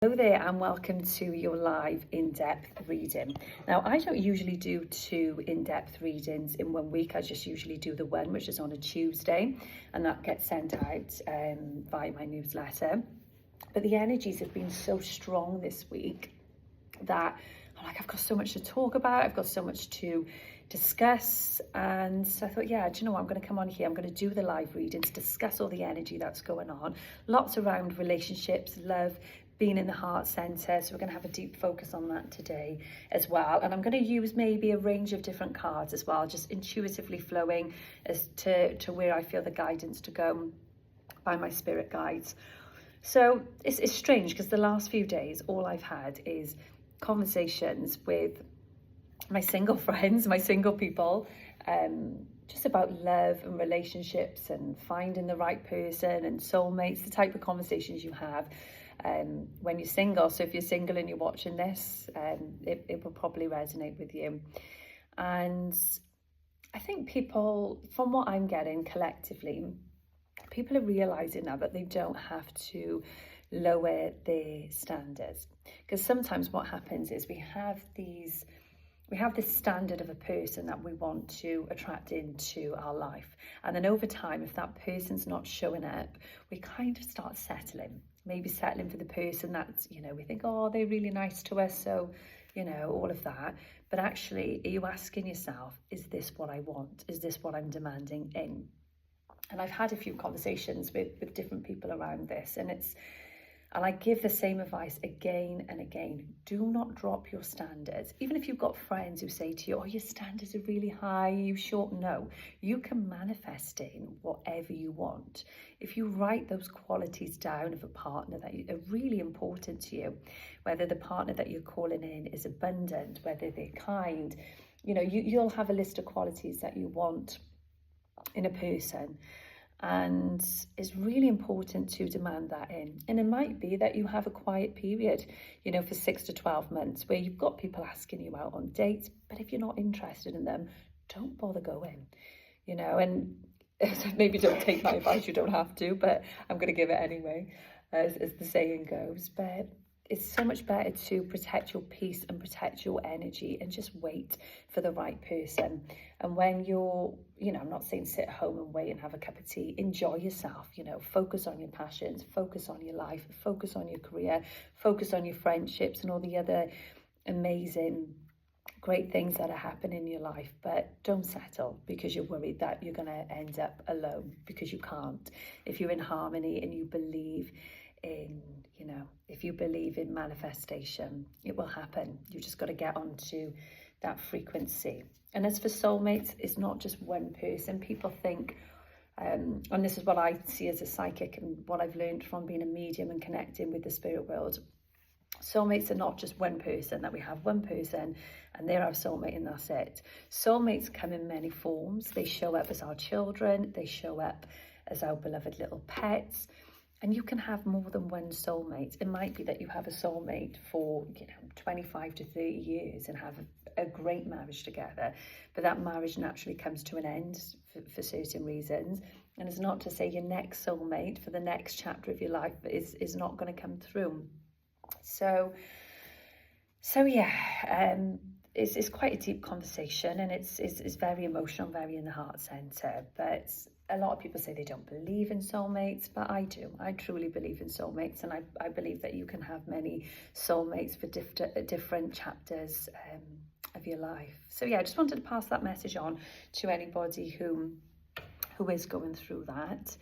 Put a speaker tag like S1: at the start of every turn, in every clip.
S1: Hello there and welcome to your live in-depth reading. Now, I don't usually do two in-depth readings in 1 week. I just usually do the one which is on a Tuesday, and that gets sent out via my newsletter. But the energies have been so strong this week that I've got so much to talk about. I've got so much to discuss, and so I thought, yeah, do you know what, I'm going to come on here, I'm going to do the live readings, discuss all the energy that's going on, lots around relationships, love, being in the heart center. So we're going to have a deep focus on that today as well, and I'm going to use maybe a range of different cards as well, just intuitively flowing as to where I feel the guidance to go by my spirit guides. So it's strange because the last few days all I've had is conversations with my single friends, my single people, just about love and relationships and finding the right person and soulmates, the type of conversations you have when you're single. So if you're single and you're watching this, it will probably resonate with you. And I think people, from what I'm getting collectively, people are realizing now that they don't have to lower their standards, because sometimes what happens is we have this standard of a person that we want to attract into our life, and then over time, if that person's not showing up, we kind of start settling for the person that's, we think, oh, they're really nice to us, so all of that. But actually, are you asking yourself, is this what I want? Is this what I'm demanding in? And I've had a few conversations with different people around this, and I give the same advice again and again. Do not drop your standards. Even if you've got friends who say to you, oh, your standards are really high, you sure? No, you can manifest in whatever you want. If you write those qualities down of a partner that are really important to you, whether the partner that you're calling in is abundant, whether they're kind, you'll have a list of qualities that you want in a person. And it's really important to demand that in. And it might be that you have a quiet period, for 6 to 12 months where you've got people asking you out on dates, but if you're not interested in them, don't bother going, and maybe don't take my advice, you don't have to, but I'm going to give it anyway, as the saying goes. But it's so much better to protect your peace and protect your energy and just wait for the right person. And when you're, I'm not saying sit at home and wait and have a cup of tea, enjoy yourself, focus on your passions, focus on your life, focus on your career, focus on your friendships and all the other amazing, great things that are happening in your life. But don't settle because you're worried that you're going to end up alone, because you can't. If you're in harmony and you believe in, if you believe in manifestation, it will happen. You just got to get onto that frequency. And as for soulmates, it's not just one person. People think, and this is what I see as a psychic and what I've learned from being a medium and connecting with the spirit world. Soulmates are not just one person, that we have one person and they're our soulmate and that's it. Soulmates come in many forms. They show up as our children. They show up as our beloved little pets. And you can have more than one soulmate. It might be that you have a soulmate for 25 to 30 years and have a great marriage together, but that marriage naturally comes to an end for certain reasons. And it's not to say your next soulmate for the next chapter of your life is not going to come through. So yeah, it's quite a deep conversation, and it's very emotional, very in the heart center. But a lot of people say they don't believe in soulmates, but I do. I truly believe in soulmates, and I believe that you can have many soulmates for different chapters of your life. So yeah, I just wanted to pass that message on to anybody who is going through that.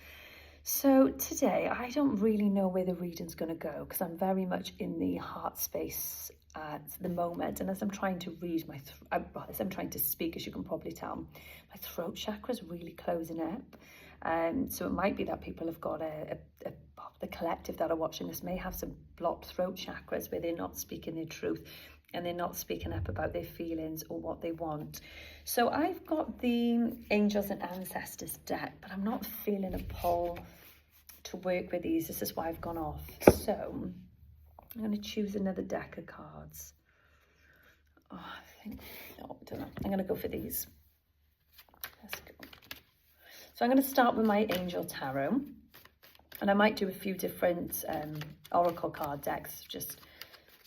S1: So today, I don't really know where the reading's going to go, because I'm very much in the heart space at the moment, and as I'm trying to read as I'm trying to speak, as you can probably tell, my throat chakra is really closing up. So it might be that people have got the collective that are watching this may have some blocked throat chakras where they're not speaking their truth and they're not speaking up about their feelings or what they want. So I've got the Angels and Ancestors deck, but I'm not feeling a pull to work with these. This is why I've gone off. So I'm going to choose another deck of cards. Oh, I don't know. I'm going to go for these. Let's go. So I'm going to start with my Angel Tarot. And I might do a few different oracle card decks, just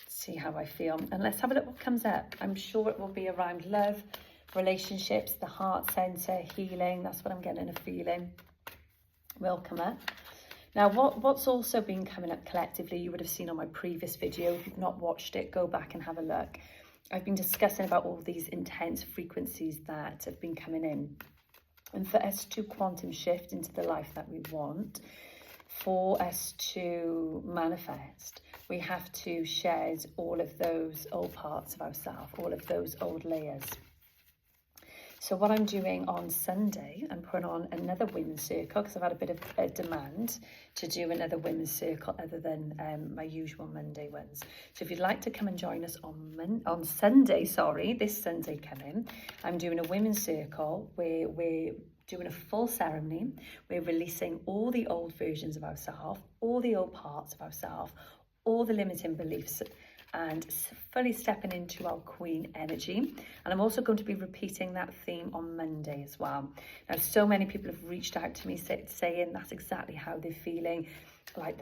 S1: see how I feel. And let's have a look what comes up. I'm sure it will be around love, relationships, the heart center, healing. That's what I'm getting a feeling will come up. Now, what's also been coming up collectively, you would have seen on my previous video. If you've not watched it, go back and have a look. I've been discussing about all these intense frequencies that have been coming in. And for us to quantum shift into the life that we want, for us to manifest, we have to shed all of those old parts of ourselves, all of those old layers. So what I'm doing on Sunday, I'm putting on another women's circle because I've had a bit of a demand to do another women's circle other than my usual Monday ones. So if you'd like to come and join us on Sunday, this Sunday coming, I'm doing a women's circle where we're doing a full ceremony. We're releasing all the old versions of ourselves, all the old parts of ourselves, all the limiting beliefs, and fully stepping into our queen energy. And I'm also going to be repeating that theme on Monday as well. Now, so many people have reached out to me saying that's exactly how they're feeling, like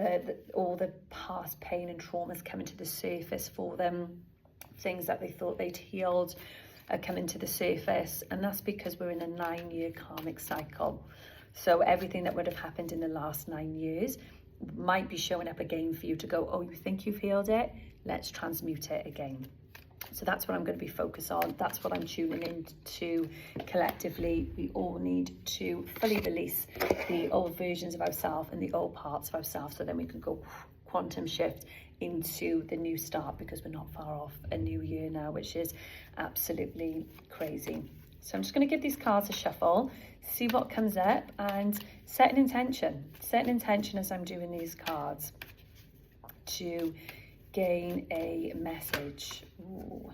S1: all the past pain and traumas coming to the surface for them, things that they thought they'd healed are coming to the surface. And that's because we're in a 9-year karmic cycle. So everything that would have happened in the last 9 years might be showing up again for you to go, oh, you think you've healed it? Let's transmute it again. So that's what I'm going to be focused on. That's what I'm tuning into collectively. We all need to fully release the old versions of ourselves and the old parts of ourselves, so then we can go quantum shift into the new start, because we're not far off a new year now, which is absolutely crazy. So I'm just going to give these cards a shuffle, see what comes up, and set an intention. Set an intention as I'm doing these cards to gain a message. Ooh.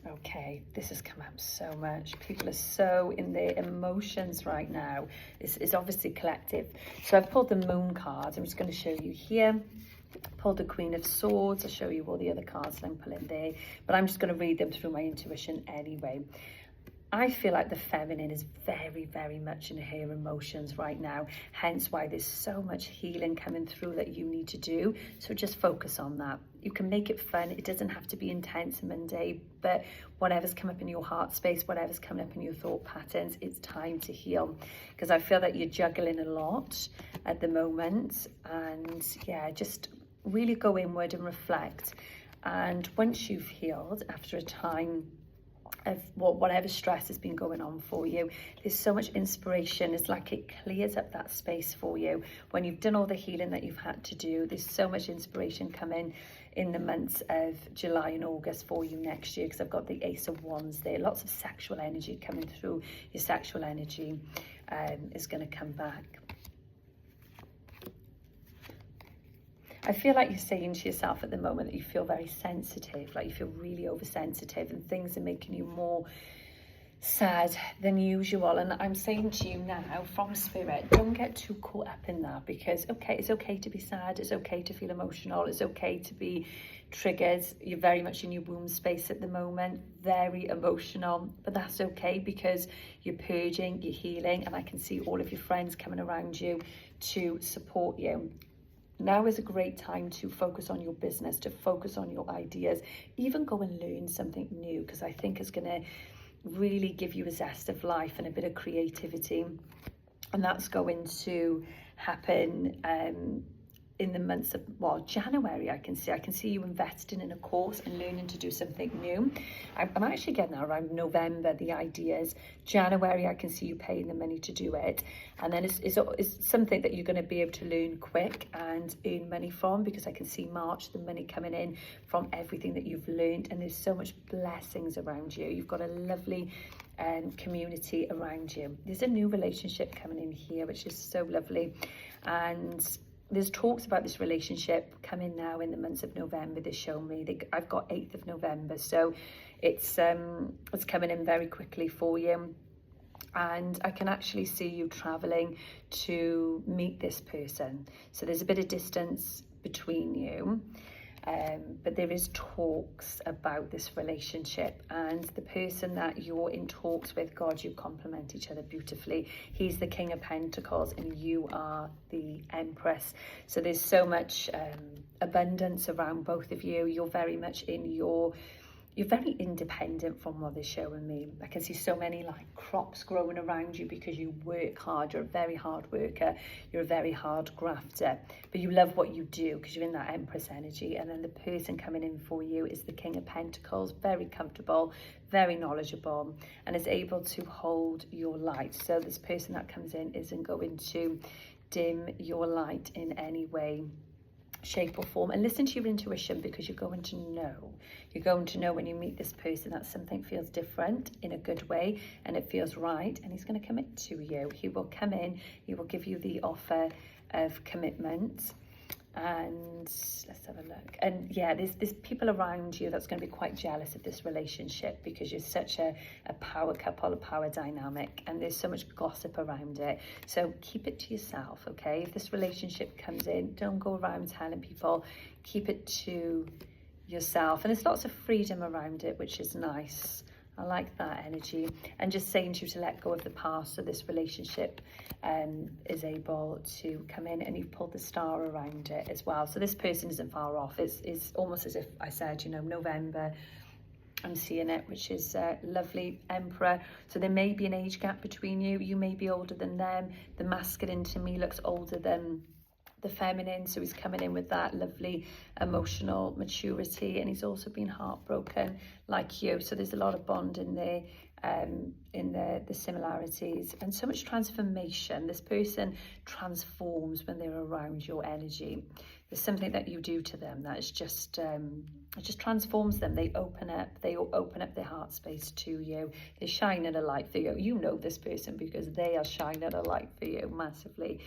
S1: Okay, this has come up so much. People are so in their emotions right now. This is obviously collective. So I've pulled the Moon card. I'm just going to show you here. Pulled the Queen of Swords. I'll show you all the other cards that I'm pulling there. But I'm just going to read them through my intuition anyway. I feel like the feminine is very, very much in her emotions right now, hence why there's so much healing coming through that you need to do. So just focus on that. You can make it fun. It doesn't have to be intense Monday, but whatever's come up in your heart space, whatever's coming up in your thought patterns, it's time to heal. Because I feel that you're juggling a lot at the moment. And yeah, just really go inward and reflect. And once you've healed, after a time of whatever stress has been going on for you, there's so much inspiration. It's like it clears up that space for you when you've done all the healing that you've had to do. There's so much inspiration coming in the months of July and August for you next year, because I've got the Ace of Wands there. Lots of sexual energy coming through. Your sexual energy is going to come back. I feel like you're saying to yourself at the moment that you feel very sensitive, like you feel really oversensitive, and things are making you more sad than usual. And I'm saying to you now from Spirit, don't get too caught up in that, because it's okay to be sad, it's okay to feel emotional, it's okay to be triggered. You're very much in your womb space at the moment, very emotional, but that's okay, because you're purging, you're healing, and I can see all of your friends coming around you to support you. Now is a great time to focus on your business, to focus on your ideas, even go and learn something new, because I think it's going to really give you a zest of life and a bit of creativity. And that's going to happen in the months of, January. I can see you investing in a course and learning to do something new. I'm actually getting that around November, the ideas. January, I can see you paying the money to do it. And then it's something that you're going to be able to learn quick and earn money from, because I can see March, the money coming in from everything that you've learned. And there's so much blessings around you. You've got a lovely community around you. There's a new relationship coming in here, which is so lovely. And there's talks about this relationship coming now in the months of November. They show me, I've got 8th of November, so it's coming in very quickly for you. And I can actually see you traveling to meet this person. So there's a bit of distance between you. but there is talks about this relationship, and the person that you're in talks with, God, you complement each other beautifully. He's the King of Pentacles and you are the Empress. So there's so much abundance around both of you. You're very much you're very independent from what they're showing me. I can see so many like crops growing around you because you work hard. You're a very hard worker. You're a very hard grafter, but you love what you do because you're in that Empress energy. And then the person coming in for you is the King of Pentacles, very comfortable, very knowledgeable, and is able to hold your light. So this person that comes in isn't going to dim your light in any way, shape or form. And listen to your intuition, because you're going to know when you meet this person that something feels different in a good way and it feels right, and he's going to commit to you. He will come in, he will give you the offer of commitment. And let's have a look. And yeah, there's people around you that's going to be quite jealous of this relationship because you're such a power couple, a power dynamic, and there's so much gossip around it. So keep it to yourself, okay? If this relationship comes in, don't go around telling people. Keep it to yourself. And there's lots of freedom around it, which is nice. I like that energy. And just saying to you to let go of the past, so this relationship is able to come in, and you've pulled the star around it as well. So this person isn't far off. It's almost as if I said, November, I'm seeing it, which is lovely. Emperor. So there may be an age gap between you. You may be older than them. The masculine to me looks older than the feminine, so he's coming in with that lovely emotional maturity, and he's also been heartbroken like you. So there's a lot of bond in there, in the similarities, and so much transformation. This person transforms when they're around your energy. There's something that you do to them that is just it just transforms them. They open up their heart space to you. They shine in a light for you. You know this person because they are shining a light for you massively.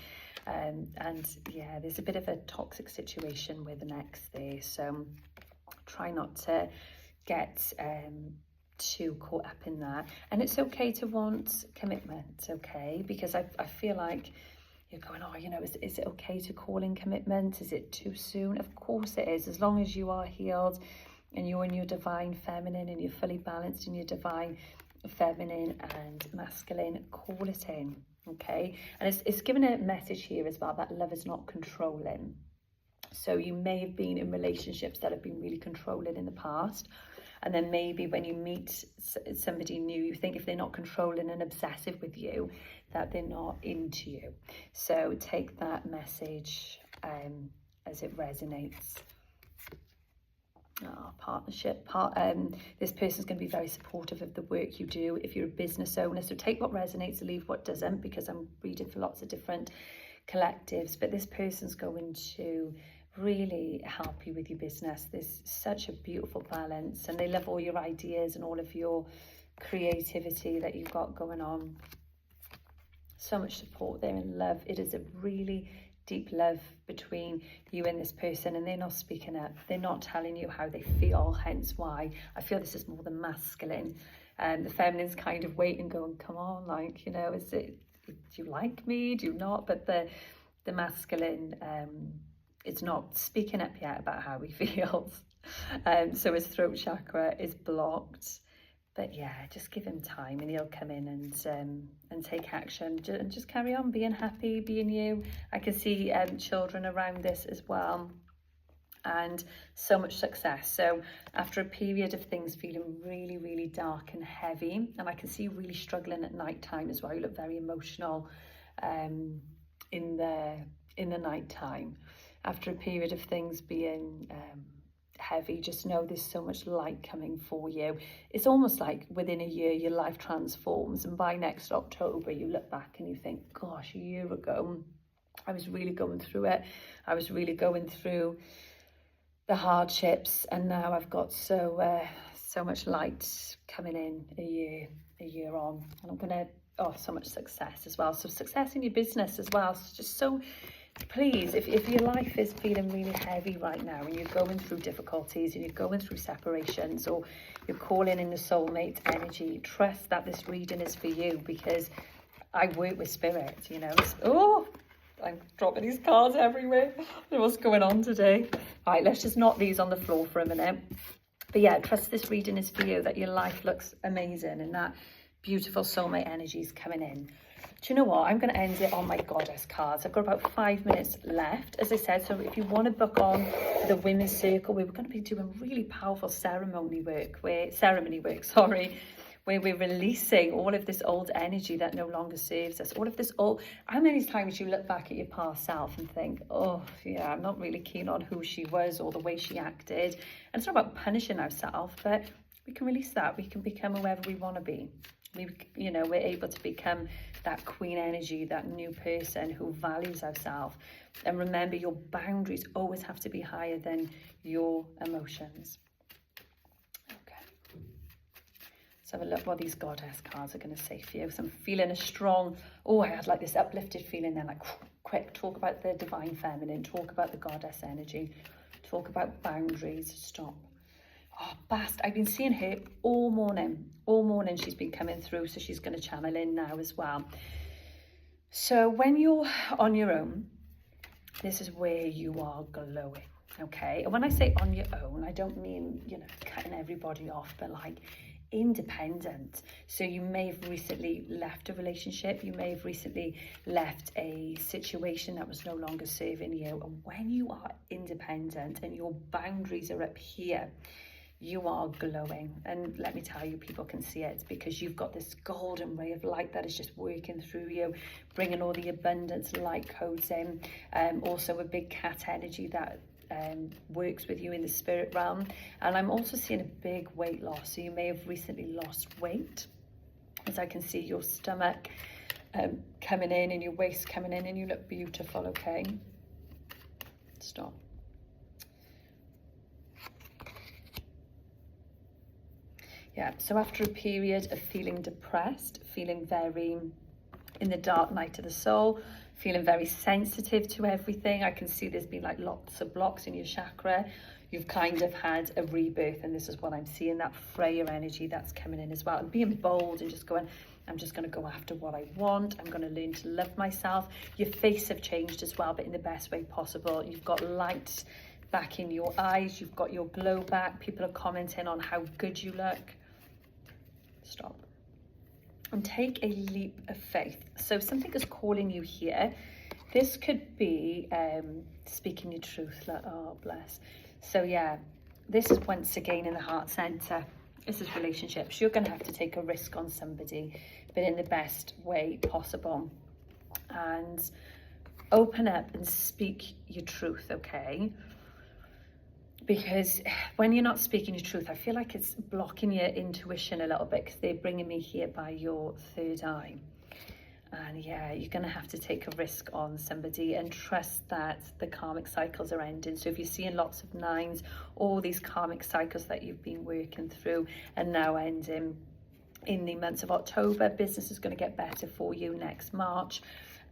S1: And yeah, there's a bit of a toxic situation with an ex there, so try not to get too caught up in that. And it's okay to want commitment, okay? Because I feel like you're going, is it okay to call in commitment? Is it too soon? Of course it is, as long as you are healed and you're in your divine feminine and you're fully balanced in your divine feminine and masculine. Call it in, okay? And it's given a message here as well that love is not controlling. So you may have been in relationships that have been really controlling in the past, and then maybe when you meet somebody new, you think if they're not controlling and obsessive with you, that they're not into you. So take that message as it resonates. Partnership. This person's going to be very supportive of the work you do if you're a business owner. So take what resonates, leave what doesn't, because I'm reading for lots of different collectives. But this person's going to really help you with your business. There's such a beautiful balance, and they love all your ideas and all of your creativity that you've got going on. So much support there and love. It is a really deep love between you and this person, and they're not speaking up. They're not telling you how they feel, hence why I feel this is more the masculine. And the feminine's kind of waiting, going, come on, like, is it, do you like me? Do you not? But the masculine, it's not speaking up yet about how he feels. So his throat chakra is blocked. But yeah, just give him time and he'll come in and take action and just carry on being happy, being you. I can see children around this as well, and so much success. So after a period of things feeling really, really dark and heavy, and I can see you really struggling at night time as well. You look very emotional in the night time. After a period of things being heavy, just know there's so much light coming for you. It's almost like within a year your life transforms, and by next October you look back and you think, gosh, a year ago I was really going through it. I was really going through the hardships, and now I've got so much light coming in a year on, and I'm gonna so much success as well. So success in your business as well. So just so please, if your life is feeling really heavy right now and you're going through difficulties and you're going through separations, or you're calling in the soulmate energy, trust that this reading is for you, because I work with spirit, I'm dropping these cards everywhere. I don't know what's going on today. All right, let's just knock these on the floor for a minute. But yeah, trust this reading is for you, that your life looks amazing and that beautiful soulmate energy is coming in. Do you know what? I'm going to end it on my goddess cards. I've got about 5 minutes left, as I said. So if you want to book on the Women's Circle, we're going to be doing really powerful ceremony work, where we're releasing all of this old energy that no longer serves us. All of this old, how many times you look back at your past self and think, oh yeah, I'm not really keen on who she was or the way she acted. And it's not about punishing ourselves, but we can release that. We can become whoever we want to be. We're able to become that queen energy, that new person who values ourselves. And remember, your boundaries always have to be higher than your emotions. Okay. So have a look what these goddess cards are going to say for you. So I'm feeling a strong, I had like this uplifted feeling then, like quick, talk about the divine feminine, talk about the goddess energy, talk about boundaries, stop. Oh, Bast, I've been seeing her all morning she's been coming through, so she's going to channel in now as well. So when you're on your own, this is where you are glowing, okay? And when I say on your own, I don't mean, cutting everybody off, but like independent. So you may have recently left a relationship, you may have recently left a situation that was no longer serving you, and when you are independent and your boundaries are up here, you are glowing. And let me tell you, people can see it, because you've got this golden ray of light that is just working through you, bringing all the abundance light codes in. Also a big cat energy that works with you in the spirit realm. And I'm also seeing a big weight loss. So you may have recently lost weight, as I can see your stomach coming in and your waist coming in, and you look beautiful. Okay, stop. Yeah, so after a period of feeling depressed, feeling very in the dark night of the soul, feeling very sensitive to everything, I can see there's been like lots of blocks in your chakra. You've kind of had a rebirth, and this is what I'm seeing, that Freya energy that's coming in as well. And being bold and just going, I'm just going to go after what I want. I'm going to learn to love myself. Your face have changed as well, but in the best way possible. You've got light back in your eyes. You've got your glow back. People are commenting on how good you look. Stop and take a leap of faith. So something is calling you here. This could be speaking your truth, like, oh bless. So yeah, this is once again in the heart center. This is relationships. You're going to have to take a risk on somebody, but in the best way possible, and open up and speak your truth. Okay, because when you're not speaking your truth, I feel like it's blocking your intuition a little bit, because they're bringing me here by your third eye. And yeah, you're going to have to take a risk on somebody and trust that the karmic cycles are ending. So if you're seeing lots of 9s, all these karmic cycles that you've been working through are now ending in the months of October. Business is going to get better for you next March,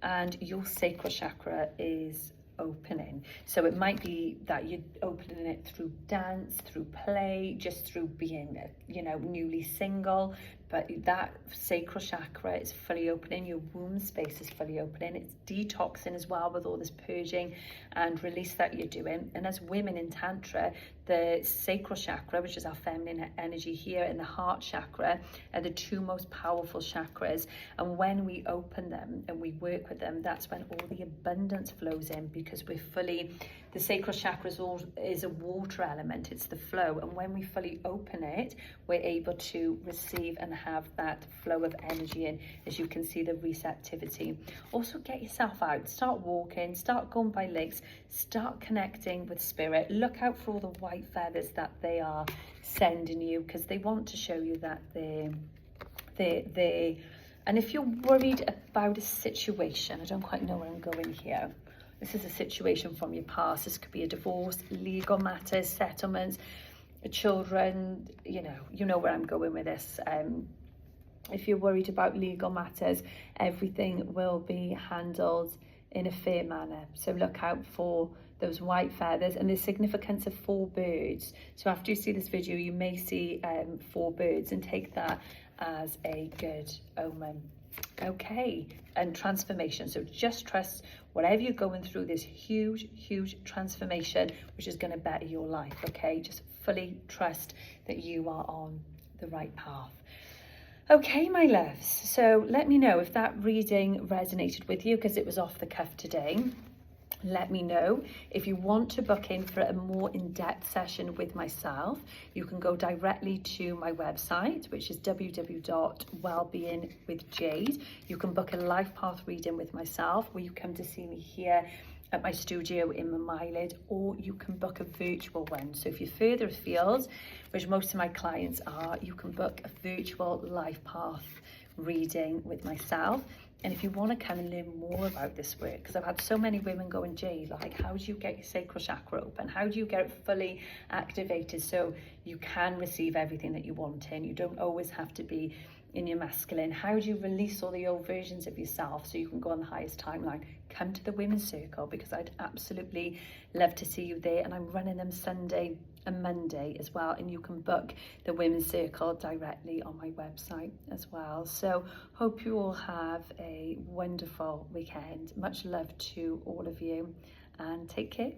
S1: and your sacral chakra is opening. So it might be that you're opening it through dance, through play, just through being, newly single, but that sacral chakra is fully opening. Your womb space is fully opening. It's detoxing as well with all this purging and release that you're doing. And as women in Tantra, the sacral chakra, which is our feminine energy here, and the heart chakra are the two most powerful chakras. And when we open them and we work with them, that's when all the abundance flows in, because we're fully, the sacral chakra is a water element, it's the flow. And when we fully open it, we're able to receive and have that flow of energy in. As you can see, the receptivity. Also get yourself out, start walking, start going by lakes, start connecting with spirit. Look out for all the white feathers that they are sending you, because they want to show you that they and if you're worried about a situation, I don't quite know where I'm going here. This is a situation from your past. This could be a divorce, legal matters, settlements, children, you know where I'm going with this. If you're worried about legal matters, everything will be handled in a fair manner. So look out for those white feathers, and the significance of 4 birds. So after you see this video, you may see 4 birds, and take that as a good omen. Okay, and transformation. So just trust whatever you're going through, this huge transformation, which is going to better your life. Okay, just fully trust that you are on the right path. Okay, my loves, so let me know if that reading resonated with you, because it was off the cuff today. Let me know. If you want to book in for a more in-depth session with myself, you can go directly to my website, which is www.wellbeingwithjade. You can book a life path reading with myself, where you come to see me here at my studio in Mamilid, or you can book a virtual one. So if you're further afield, which most of my clients are, you can book a virtual life path reading with myself. And if you want to come and learn more about this work, because I've had so many women going, Jade, like, how do you get your sacral chakra open? How do you get it fully activated so you can receive everything that you want in? You don't always have to be in your masculine. How do you release all the old versions of yourself so you can go on the highest timeline? Come to the Women's Circle, because I'd absolutely love to see you there. And I'm running them Sunday and Monday as well, and you can book the Women's Circle directly on my website as well. So hope you all have a wonderful weekend. Much love to all of you, and take care.